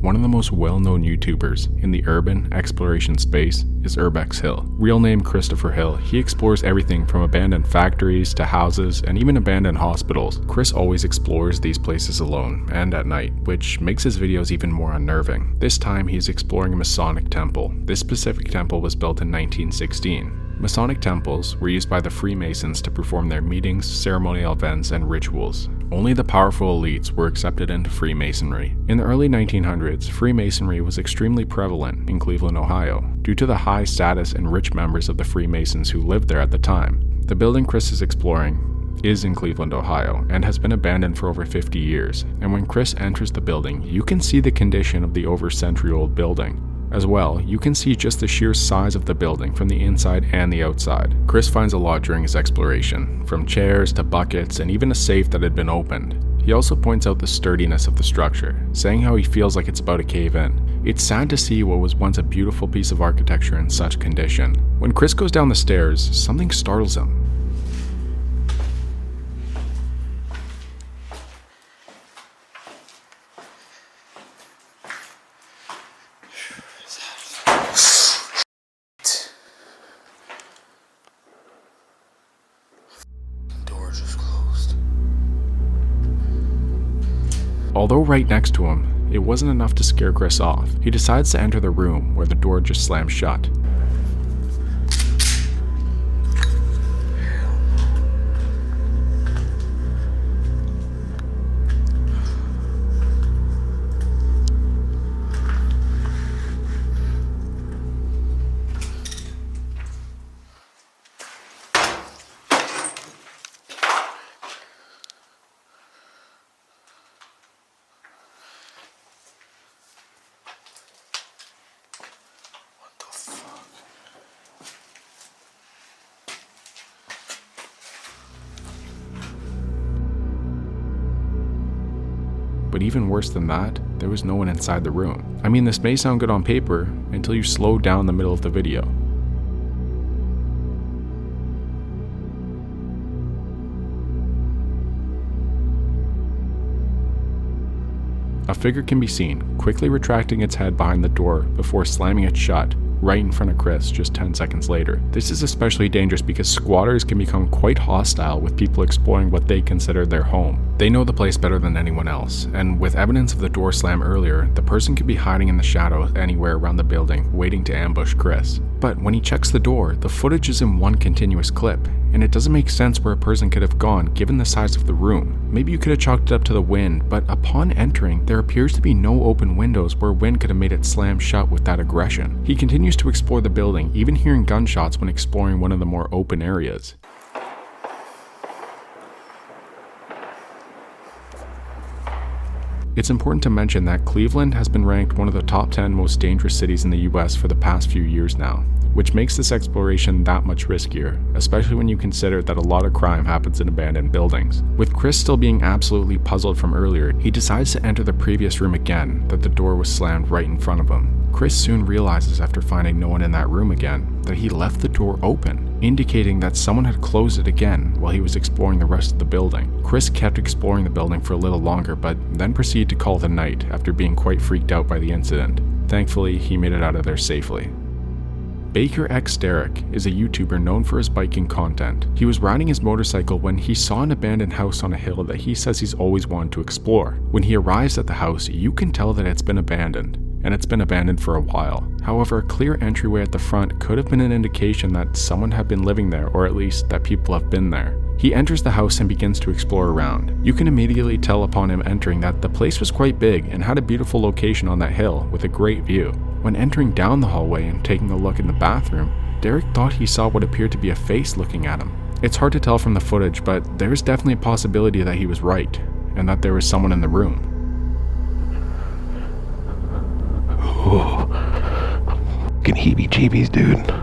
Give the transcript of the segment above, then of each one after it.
One of the most well-known YouTubers in the urban exploration space is Urbex Hill. Real name Christopher Hill, he explores everything from abandoned factories to houses and even abandoned hospitals. Chris always explores these places alone and at night, which makes his videos even more unnerving. This time he is exploring a Masonic temple. This specific temple was built in 1916. Masonic temples were used by the Freemasons to perform their meetings, ceremonial events, and rituals. Only the powerful elites were accepted into Freemasonry. In the early 1900s, Freemasonry was extremely prevalent in Cleveland, Ohio, due to the high status and rich members of the Freemasons who lived there at the time. The building Chris is exploring is in Cleveland, Ohio, and has been abandoned for over 50 years. And when Chris enters the building, you can see the condition of the over century-old building. As well, you can see just the sheer size of the building from the inside and the outside. Chris finds a lot during his exploration, from chairs to buckets and even a safe that had been opened. He also points out the sturdiness of the structure, saying how he feels like it's about to cave in. It's sad to see what was once a beautiful piece of architecture in such condition. When Chris goes down the stairs, something startles him. Although right next to him, it wasn't enough to scare Chris off. He decides to enter the room where the door just slams shut. But even worse than that, there was no one inside the room. I mean, this may sound good on paper until you slow down the middle of the video. A figure can be seen, quickly retracting its head behind the door before slamming it shut, right in front of Chris just 10 seconds later. This is especially dangerous because squatters can become quite hostile with people exploring what they consider their home. They know the place better than anyone else, and with evidence of the door slam earlier, the person could be hiding in the shadows anywhere around the building, waiting to ambush Chris. But when he checks the door, the footage is in one continuous clip, and it doesn't make sense where a person could have gone given the size of the room. Maybe you could have chalked it up to the wind, but upon entering, there appears to be no open windows where wind could have made it slam shut with that aggression. He continues to explore the building, even hearing gunshots when exploring one of the more open areas. It's important to mention that Cleveland has been ranked one of the top 10 most dangerous cities in the US for the past few years now, which makes this exploration that much riskier, especially when you consider that a lot of crime happens in abandoned buildings. With Chris still being absolutely puzzled from earlier, he decides to enter the previous room again, that the door was slammed right in front of him. Chris soon realizes after finding no one in that room again, that he left the door open, indicating that someone had closed it again while he was exploring the rest of the building. Chris kept exploring the building for a little longer, but then proceeded to call it a night after being quite freaked out by the incident. Thankfully, he made it out of there safely. Baker X Derek is a YouTuber known for his biking content. He was riding his motorcycle when he saw an abandoned house on a hill that he says he's always wanted to explore. When he arrives at the house, you can tell that it's been abandoned, and it's been abandoned for a while. However, a clear entryway at the front could have been an indication that someone had been living there, or at least that people have been there. He enters the house and begins to explore around. You can immediately tell upon him entering that the place was quite big and had a beautiful location on that hill with a great view. When entering down the hallway and taking a look in the bathroom, Derek thought he saw what appeared to be a face looking at him. It's hard to tell from the footage, but there's definitely a possibility that he was right, and that there was someone in the room. Oh, fucking heebie-jeebies, dude.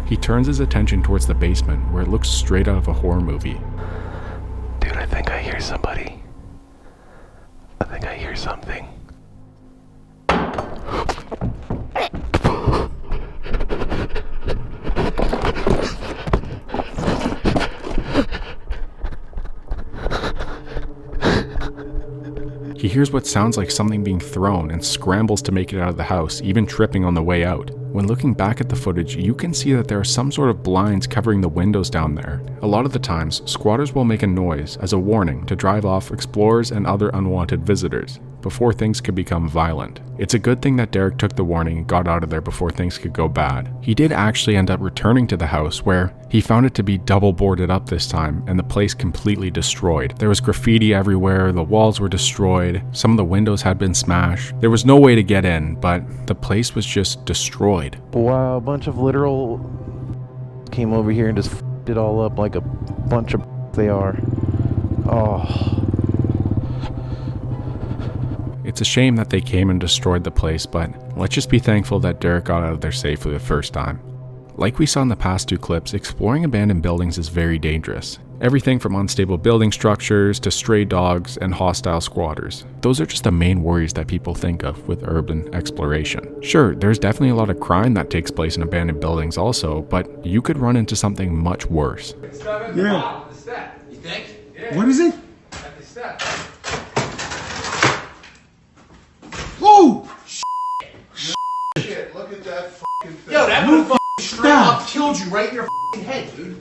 He turns his attention towards the basement, where it looks straight out of a horror movie. Dude, I think I hear somebody. I think I hear something. He hears what sounds like something being thrown and scrambles to make it out of the house, even tripping on the way out. When looking back at the footage, you can see that there are some sort of blinds covering the windows down there. A lot of the times, squatters will make a noise as a warning to drive off explorers and other unwanted visitors before things could become violent. It's a good thing that Derek took the warning and got out of there before things could go bad. He did actually end up returning to the house, where he found it to be double boarded up this time and the place completely destroyed. There was graffiti everywhere, the walls were destroyed, some of the windows had been smashed. There was no way to get in, but the place was just destroyed. Wow, a bunch of literal came over here and just f***ed it all up like a bunch of they are. Oh. It's a shame that they came and destroyed the place, but let's just be thankful that Derek got out of there safely the first time. Like we saw in the past 2 clips, exploring abandoned buildings is very dangerous. Everything from unstable building structures to stray dogs and hostile squatters. Those are just the main worries that people think of with urban exploration. Sure, there's definitely a lot of crime that takes place in abandoned buildings also, but you could run into something much worse. Yeah. You think? Yeah. What is it? At the step. Oh! Shit, look at that fucking thing. Yo, that would have straight up killed you right in your fucking head, dude.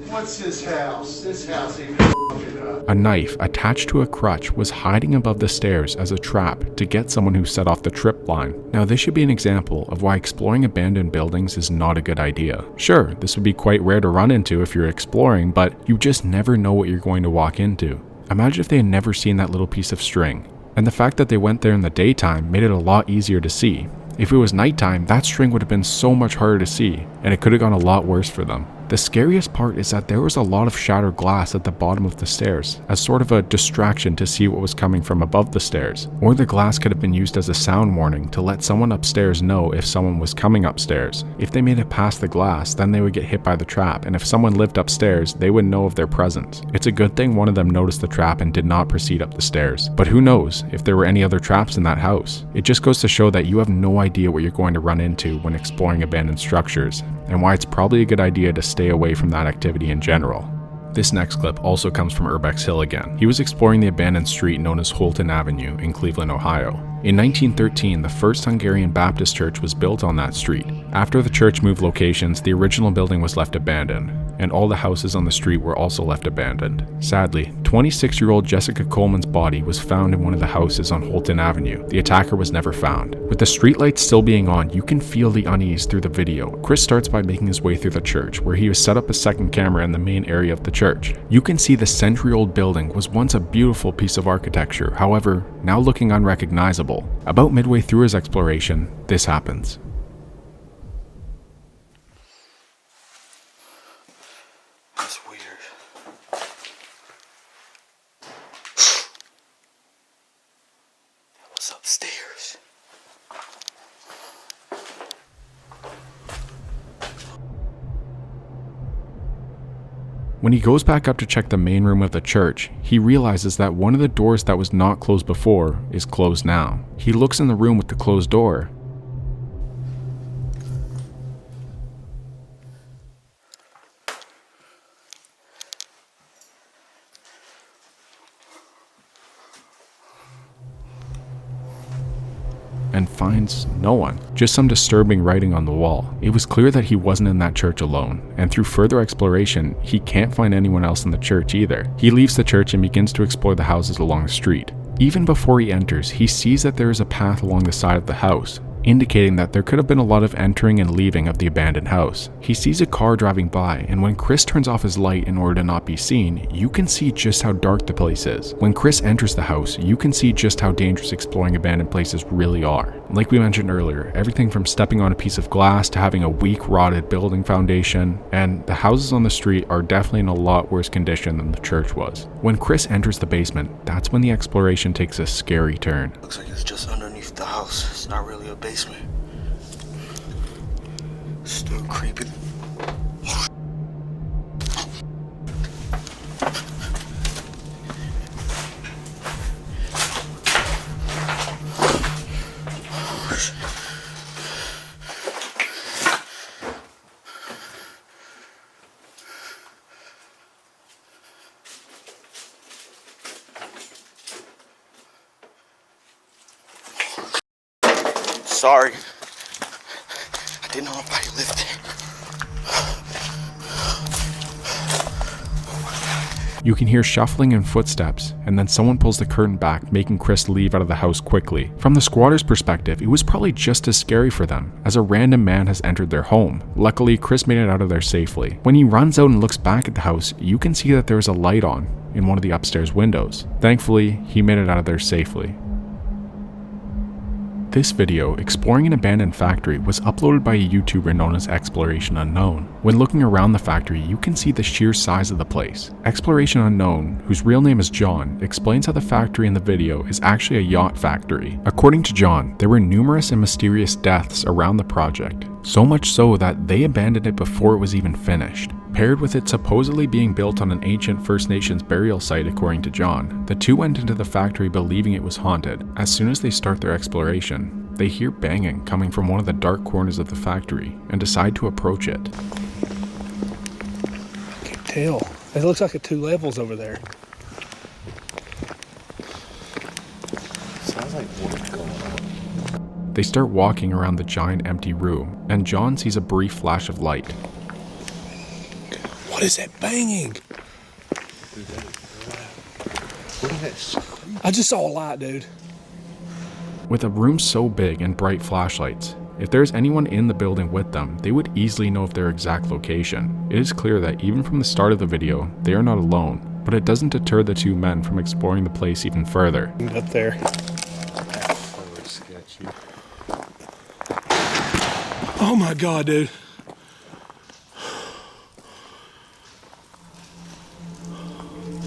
What's this house? This house ain't fucking up. A knife attached to a crutch was hiding above the stairs as a trap to get someone who set off the trip line. Now this should be an example of why exploring abandoned buildings is not a good idea. Sure, this would be quite rare to run into if you're exploring, but you just never know what you're going to walk into. Imagine if they had never seen that little piece of string. And the fact that they went there in the daytime made it a lot easier to see. If it was nighttime, that string would have been so much harder to see, and it could have gone a lot worse for them. The scariest part is that there was a lot of shattered glass at the bottom of the stairs, as sort of a distraction to see what was coming from above the stairs. Or the glass could have been used as a sound warning to let someone upstairs know if someone was coming upstairs. If they made it past the glass, then they would get hit by the trap, and if someone lived upstairs, they would know of their presence. It's a good thing one of them noticed the trap and did not proceed up the stairs. But who knows if there were any other traps in that house? It just goes to show that you have no idea what you're going to run into when exploring abandoned structures, and why it's probably a good idea to stay away from that activity in general. This next clip also comes from Urbex Hill again. He was exploring the abandoned street known as Holton Avenue in Cleveland, Ohio. In 1913, the first Hungarian Baptist church was built on that street. After the church moved locations, the original building was left abandoned, and all the houses on the street were also left abandoned. Sadly, 26-year-old Jessica Coleman's body was found in one of the houses on Holton Avenue. The attacker was never found. With the streetlights still being on, you can feel the unease through the video. Chris starts by making his way through the church, where he has set up a second camera in the main area of the church. You can see the century-old building was once a beautiful piece of architecture, however, now looking unrecognizable. About midway through his exploration, this happens. That's weird. What's upstairs? When he goes back up to check the main room of the church, he realizes that one of the doors that was not closed before is closed now. He looks in the room with the closed door. And finds no one, just some disturbing writing on the wall. It was clear that he wasn't in that church alone, and through further exploration, he can't find anyone else in the church either. He leaves the church and begins to explore the houses along the street. Even before he enters, he sees that there is a path along the side of the house, indicating that there could have been a lot of entering and leaving of the abandoned house. He sees a car driving by, and when Chris turns off his light in order to not be seen, you can see just how dark the place is. When Chris enters the house, you can see just how dangerous exploring abandoned places really are. Like we mentioned earlier, everything from stepping on a piece of glass to having a weak, rotted building foundation, and the houses on the street are definitely in a lot worse condition than the church was. When Chris enters the basement, that's when the exploration takes a scary turn. Looks like it's just underneath the house. It's not really a basement. Still creepy. sorry. I didn't know nobody lived there. You can hear shuffling and footsteps, and then someone pulls the curtain back, making Chris leave out of the house quickly. From the squatters' perspective, it was probably just as scary for them, as a random man has entered their home. Luckily, Chris made it out of there safely. When he runs out and looks back at the house, you can see that there is a light on in one of the upstairs windows. Thankfully, he made it out of there safely. This video, exploring an abandoned factory, was uploaded by a YouTuber known as Exploration Unknown. When looking around the factory, you can see the sheer size of the place. Exploration Unknown, whose real name is John, explains how the factory in the video is actually a yacht factory. According to John, there were numerous and mysterious deaths around the project, so much so that they abandoned it before it was even finished. Paired with it supposedly being built on an ancient First Nations burial site, according to John, the two went into the factory believing it was haunted. As soon as they start their exploration, they hear banging coming from one of the dark corners of the factory and decide to approach it. I can't tell. It looks like 2 levels over there. Sounds like what's going on. They start walking around the giant empty room, and John sees a brief flash of light. What is that banging? What is that scream? I just saw a light, dude. With a room so big and bright flashlights, if there's anyone in the building with them, they would easily know of their exact location. It is clear that even from the start of the video, they are not alone, but it doesn't deter the two men from exploring the place even further. Up there. That's so sketchy. Oh my God, dude.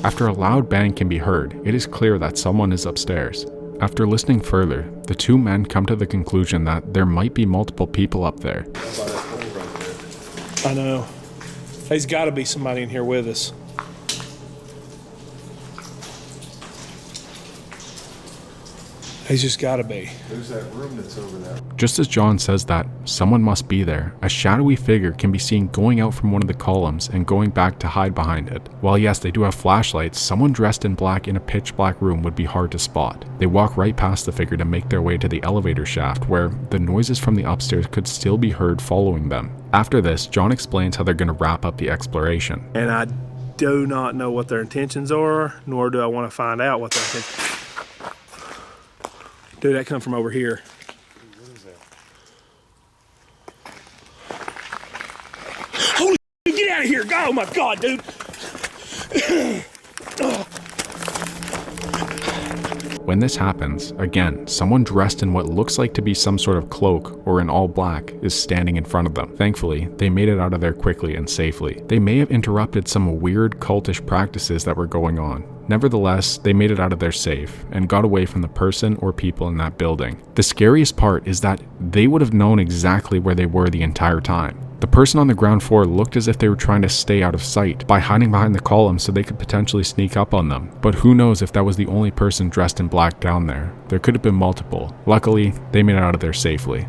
After a loud bang can be heard, it is clear that someone is upstairs. After listening further, the two men come to the conclusion that there might be multiple people up there. I know. There's got to be somebody in here with us. He's just got to be. There's that room that's over there. Just as John says that someone must be there, a shadowy figure can be seen going out from one of the columns and going back to hide behind it. While yes, they do have flashlights, someone dressed in black in a pitch black room would be hard to spot. They walk right past the figure to make their way to the elevator shaft, where the noises from the upstairs could still be heard following them. After this, John explains how they're going to wrap up the exploration. And I do not know what their intentions are, nor do I want to find out what their intentions are. Dude, that come from over here. What is that? Holy shit, get out of here. Oh my God, dude. When this happens, again, someone dressed in what looks like to be some sort of cloak or in all black is standing in front of them. Thankfully, they made it out of there quickly and safely. They may have interrupted some weird cultish practices that were going on. Nevertheless, they made it out of there safe and got away from the person or people in that building. The scariest part is that they would have known exactly where they were the entire time. The person on the ground floor looked as if they were trying to stay out of sight by hiding behind the column so they could potentially sneak up on them. But who knows if that was the only person dressed in black down there. There could have been multiple. Luckily, they made it out of there safely.